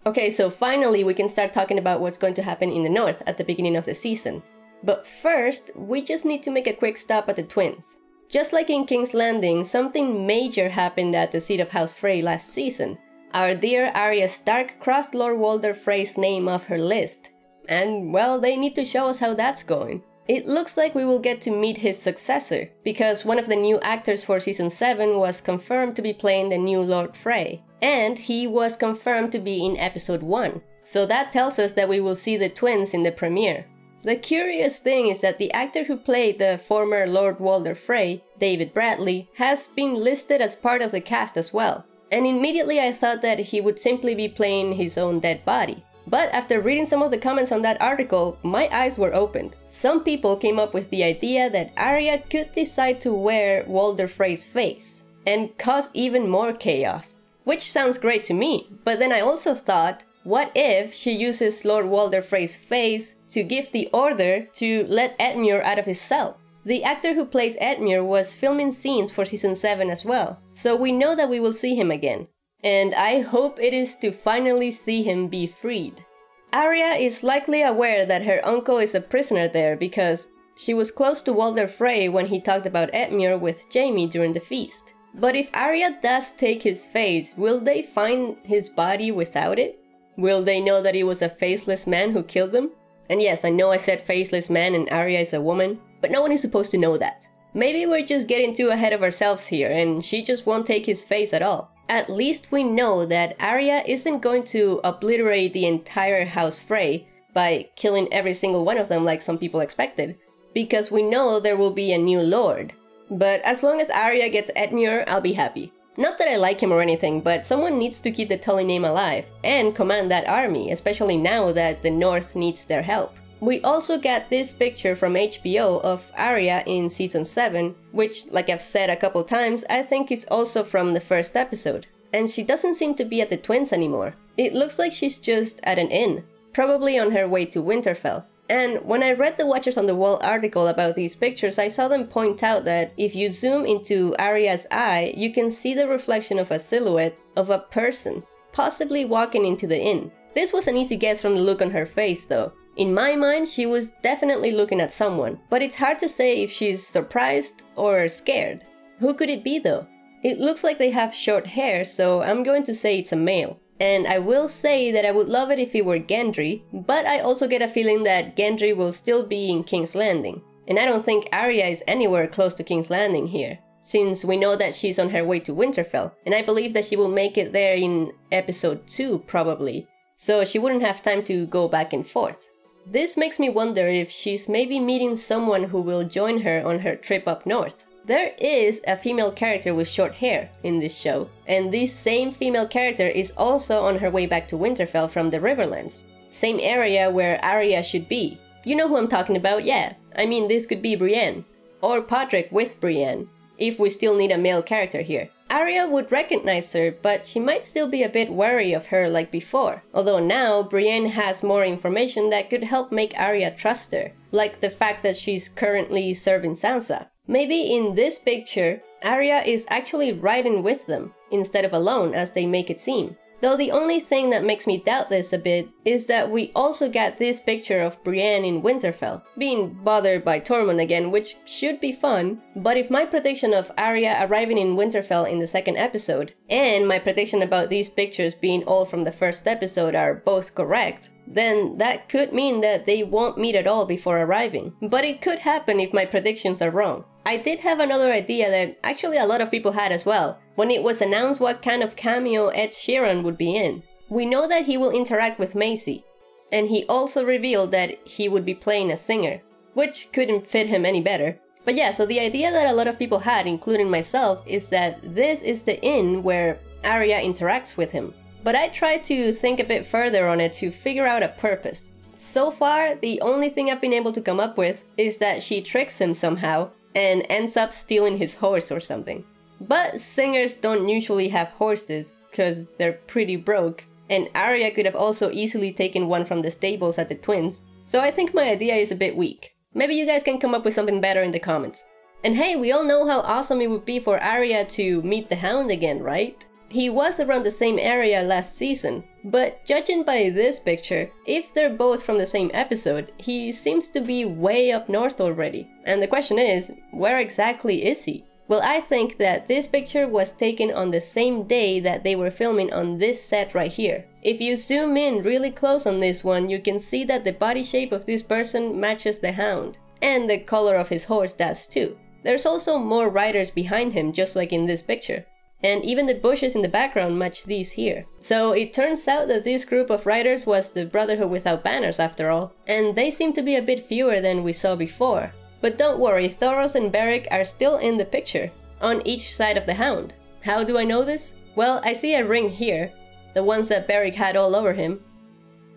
Okay, so finally we can start talking about what's going to happen in the north at the beginning of the season. But first, we just need to make a quick stop at the twins. Just like in King's Landing, something major happened at the seat of House Frey last season. Our dear Arya Stark crossed Lord Walder Frey's name off her list. And, well, they need to show us how that's going. It looks like we will get to meet his successor, because one of the new actors for Season 7 was confirmed to be playing the new Lord Frey. And he was confirmed to be in Episode 1. So that tells us that we will see the twins in the premiere. The curious thing is that the actor who played the former Lord Walder Frey, David Bradley, has been listed as part of the cast as well. And immediately I thought that he would simply be playing his own dead body. But after reading some of the comments on that article, my eyes were opened. Some people came up with the idea that Arya could decide to wear Walder Frey's face and cause even more chaos. Which sounds great to me, but then I also thought, what if she uses Lord Walder Frey's face to give the order to let Edmure out of his cell? The actor who plays Edmure was filming scenes for Season 7 as well, so we know that we will see him again. And I hope it is to finally see him be freed. Arya is likely aware that her uncle is a prisoner there because she was close to Walder Frey when he talked about Edmure with Jaime during the feast. But if Arya does take his face, will they find his body without it? Will they know that he was a faceless man who killed them? And yes, I know I said faceless man and Arya is a woman, but no one is supposed to know that. Maybe we're just getting too ahead of ourselves here and she just won't take his face at all. At least we know that Arya isn't going to obliterate the entire House Frey by killing every single one of them like some people expected, because we know there will be a new lord. But as long as Arya gets Edmure, I'll be happy. Not that I like him or anything, but someone needs to keep the Tully name alive and command that army, especially now that the North needs their help. We also got this picture from HBO of Arya in Season 7, which, like I've said a couple times, I think is also from the first episode. And she doesn't seem to be at the twins anymore. It looks like she's just at an inn, probably on her way to Winterfell. And when I read the Watchers on the Wall article about these pictures, I saw them point out that if you zoom into Arya's eye, you can see the reflection of a silhouette of a person, possibly walking into the inn. This was an easy guess from the look on her face though. In my mind, she was definitely looking at someone, but it's hard to say if she's surprised or scared. Who could it be though? It looks like they have short hair, so I'm going to say it's a male. And I will say that I would love it if it were Gendry, but I also get a feeling that Gendry will still be in King's Landing. And I don't think Arya is anywhere close to King's Landing here, since we know that she's on her way to Winterfell, and I believe that she will make it there in Episode 2 probably, so she wouldn't have time to go back and forth. This makes me wonder if she's maybe meeting someone who will join her on her trip up north. There is a female character with short hair in this show, and this same female character is also on her way back to Winterfell from the Riverlands. Same area where Arya should be. You know who I'm talking about, yeah. I mean, this could be Brienne. Or Podrick with Brienne, if we still need a male character here. Arya would recognize her, but she might still be a bit wary of her like before. Although now, Brienne has more information that could help make Arya trust her, like the fact that she's currently serving Sansa. Maybe in this picture, Arya is actually riding with them, instead of alone as they make it seem. Though the only thing that makes me doubt this a bit is that we also got this picture of Brienne in Winterfell, being bothered by Tormund again, which should be fun. But if my prediction of Arya arriving in Winterfell in the second episode, and my prediction about these pictures being all from the first episode are both correct, then that could mean that they won't meet at all before arriving. But it could happen if my predictions are wrong. I did have another idea that actually a lot of people had as well, when it was announced what kind of cameo Ed Sheeran would be in. We know that he will interact with Maisie, and he also revealed that he would be playing a singer, which couldn't fit him any better. But yeah, so the idea that a lot of people had, including myself, is that this is the inn where Arya interacts with him. But I tried to think a bit further on it to figure out a purpose. So far, the only thing I've been able to come up with is that she tricks him somehow and ends up stealing his horse or something. But singers don't usually have horses, cause they're pretty broke, and Arya could have also easily taken one from the stables at the twins, so I think my idea is a bit weak. Maybe you guys can come up with something better in the comments. And hey, we all know how awesome it would be for Arya to meet the Hound again, right? He was around the same area last season, But judging by this picture, if they're both from the same episode, he seems to be way up north already. And the question is, where exactly is he? Well, I think that this picture was taken on the same day that they were filming on this set right here. If you zoom in really close on this one, you can see that the body shape of this person matches the hound. And the color of his horse does too. There's also more riders behind him, just like in this picture. And even the bushes in the background match these here. So it turns out that this group of riders was the Brotherhood Without Banners after all. And they seem to be a bit fewer than we saw before. But don't worry, Thoros and Beric are still in the picture, on each side of the hound. How do I know this? Well, I see a ring here, the ones that Beric had all over him.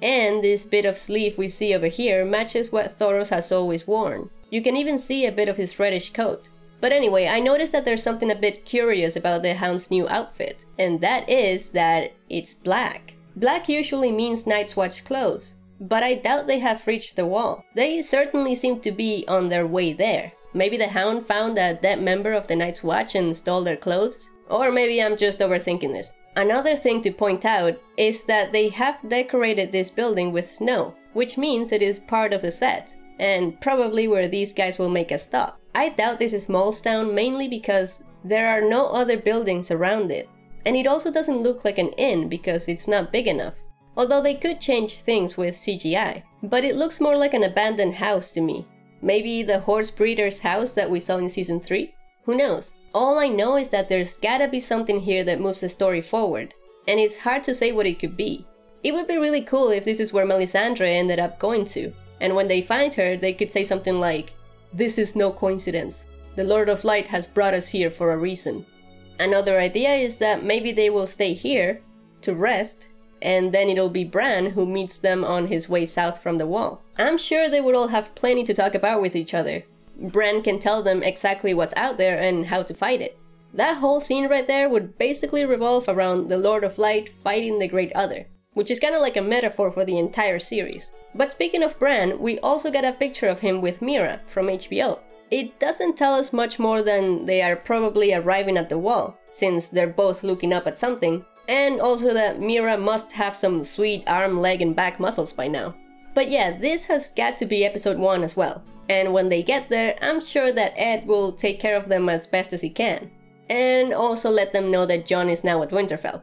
And this bit of sleeve we see over here matches what Thoros has always worn. You can even see a bit of his reddish coat. But anyway, I noticed that there's something a bit curious about the hound's new outfit, and that is that it's black. Black usually means Night's Watch clothes. But I doubt they have reached the wall. They certainly seem to be on their way there. Maybe the hound found a dead member of the Night's Watch and stole their clothes? Or maybe I'm just overthinking this. Another thing to point out is that they have decorated this building with snow, which means it is part of the set, and probably where these guys will make a stop. I doubt this is Molestown mainly because there are no other buildings around it. And it also doesn't look like an inn because it's not big enough. Although they could change things with CGI, but it looks more like an abandoned house to me. Maybe the horse breeder's house that we saw in season 3? Who knows? All I know is that there's gotta be something here that moves the story forward, and it's hard to say what it could be. It would be really cool if this is where Melisandre ended up going to, and when they find her, they could say something like, "This is no coincidence. The Lord of Light has brought us here for a reason." Another idea is that maybe they will stay here to rest, and then it'll be Bran who meets them on his way south from the wall. I'm sure they would all have plenty to talk about with each other. Bran can tell them exactly what's out there and how to fight it. That whole scene right there would basically revolve around the Lord of Light fighting the Great Other, which is kinda like a metaphor for the entire series. But speaking of Bran, we also got a picture of him with Mira from HBO. It doesn't tell us much more than they are probably arriving at the wall, since they're both looking up at something, and also that Mira must have some sweet arm, leg, and back muscles by now. But yeah, this has got to be episode 1 as well. And when they get there, I'm sure that Ed will take care of them as best as he can. And also let them know that Jon is now at Winterfell.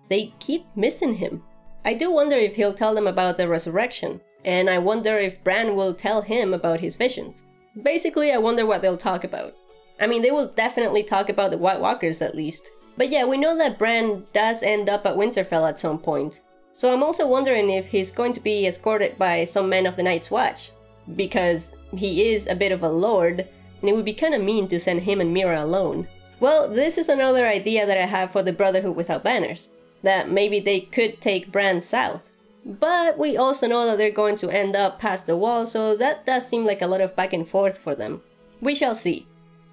They keep missing him. I do wonder if he'll tell them about the resurrection. And I wonder if Bran will tell him about his visions. Basically, I wonder what they'll talk about. I mean, they will definitely talk about the White Walkers at least. But yeah, we know that Bran does end up at Winterfell at some point. So I'm also wondering if he's going to be escorted by some men of the Night's Watch. Because he is a bit of a lord, and it would be kinda mean to send him and Mira alone. Well, this is another idea that I have for the Brotherhood Without Banners. That maybe they could take Bran south. But we also know that they're going to end up past the wall, so that does seem like a lot of back and forth for them. We shall see.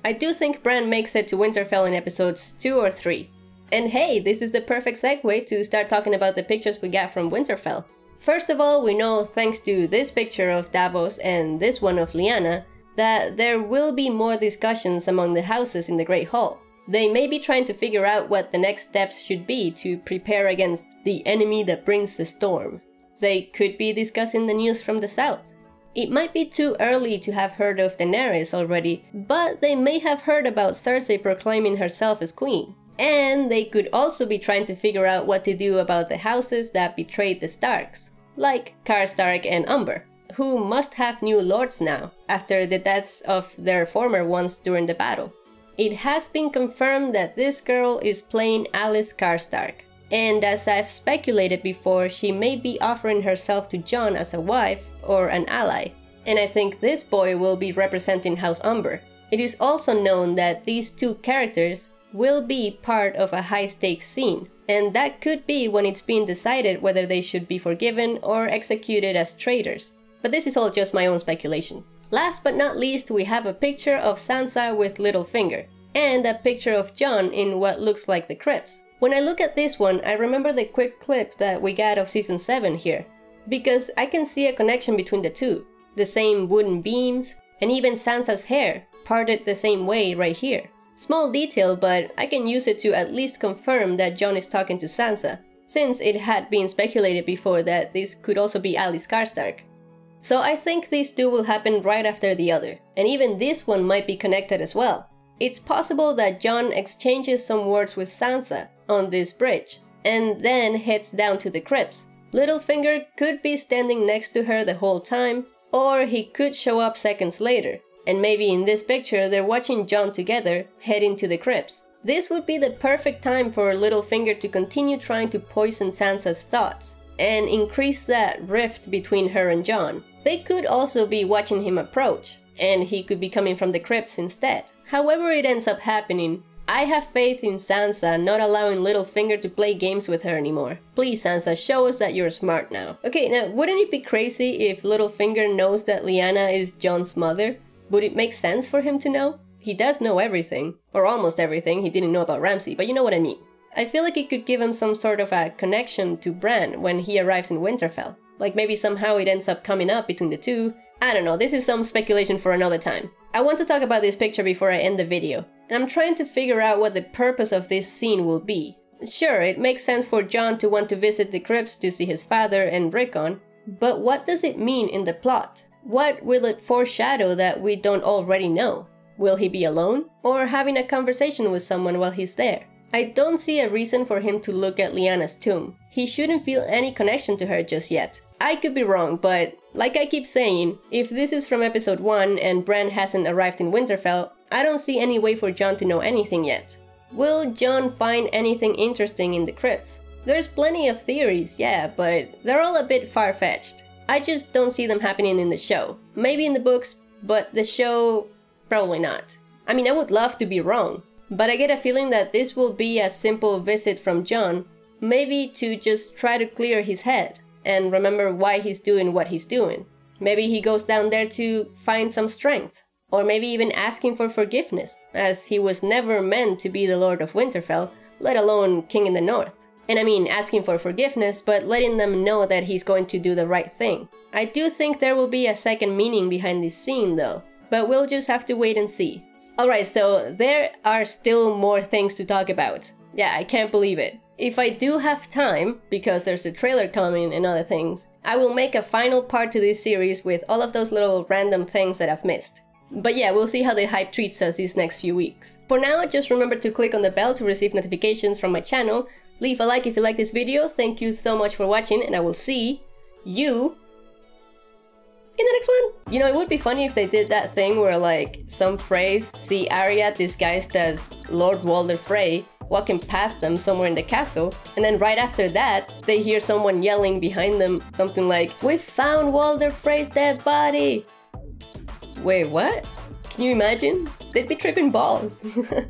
I do think Bran makes it to Winterfell in episodes 2 or 3. And hey, this is the perfect segue to start talking about the pictures we got from Winterfell. First of all, we know, thanks to this picture of Davos and this one of Lyanna, that there will be more discussions among the houses in the Great Hall. They may be trying to figure out what the next steps should be to prepare against the enemy that brings the storm. They could be discussing the news from the south. It might be too early to have heard of Daenerys already, but they may have heard about Cersei proclaiming herself as queen. And they could also be trying to figure out what to do about the houses that betrayed the Starks, like Karstark and Umber, who must have new lords now, after the deaths of their former ones during the battle. It has been confirmed that this girl is playing Alice Karstark, and as I've speculated before, she may be offering herself to Jon as a wife or an ally, and I think this boy will be representing House Umber. It is also known that these two characters will be part of a high-stakes scene, and that could be when it's being decided whether they should be forgiven or executed as traitors. But this is all just my own speculation. Last but not least, we have a picture of Sansa with Littlefinger, and a picture of Jon in what looks like the crypts. When I look at this one, I remember the quick clip that we got of season 7 here, because I can see a connection between the two. The same wooden beams, and even Sansa's hair, parted the same way right here. Small detail, but I can use it to at least confirm that Jon is talking to Sansa, since it had been speculated before that this could also be Ali Skarstark. So I think these two will happen right after the other, and even this one might be connected as well. It's possible that Jon exchanges some words with Sansa on this bridge, and then heads down to the crypts. Littlefinger could be standing next to her the whole time, or he could show up seconds later, and maybe in this picture they're watching Jon together heading to the crypts. This would be the perfect time for Littlefinger to continue trying to poison Sansa's thoughts, and increase that rift between her and Jon. They could also be watching him approach, and he could be coming from the crypts instead. However it ends up happening, I have faith in Sansa not allowing Littlefinger to play games with her anymore. Please Sansa, show us that you're smart now. Okay, now wouldn't it be crazy if Littlefinger knows that Lyanna is Jon's mother? Would it make sense for him to know? He does know everything, or almost everything. He didn't know about Ramsay, but you know what I mean. I feel like it could give him some sort of a connection to Bran when he arrives in Winterfell. Like maybe somehow it ends up coming up between the two. I don't know, this is some speculation for another time. I want to talk about this picture before I end the video, and I'm trying to figure out what the purpose of this scene will be. Sure, it makes sense for Jon to want to visit the crypts to see his father and Rickon, but what does it mean in the plot? What will it foreshadow that we don't already know? Will he be alone, or having a conversation with someone while he's there? I don't see a reason for him to look at Lyanna's tomb. He shouldn't feel any connection to her just yet. I could be wrong, but like I keep saying, if this is from episode 1 and Bran hasn't arrived in Winterfell, I don't see any way for Jon to know anything yet. Will Jon find anything interesting in the crypts? There's plenty of theories, yeah, but they're all a bit far-fetched. I just don't see them happening in the show. Maybe in the books, but the show, probably not. I mean, I would love to be wrong, but I get a feeling that this will be a simple visit from Jon, maybe to just try to clear his head and remember why he's doing what he's doing. Maybe he goes down there to find some strength, or maybe even asking for forgiveness, as he was never meant to be the Lord of Winterfell, let alone King in the North. And I mean asking for forgiveness, but letting them know that he's going to do the right thing. I do think there will be a second meaning behind this scene though, but we'll just have to wait and see. Alright, so there are still more things to talk about. Yeah, I can't believe it. If I do have time, because there's a trailer coming and other things, I will make a final part to this series with all of those little random things that I've missed. But yeah, we'll see how the hype treats us these next few weeks. For now, just remember to click on the bell to receive notifications from my channel, leave a like if you like this video, thank you so much for watching, and I will see you in the next one. You know, it would be funny if they did that thing where like some phrase, see Arya disguised as Lord Walder Frey walking past them somewhere in the castle, and then right after that, they hear someone yelling behind them something like, "We've found Walder Frey's dead body!" Wait, what? Can you imagine? They'd be tripping balls.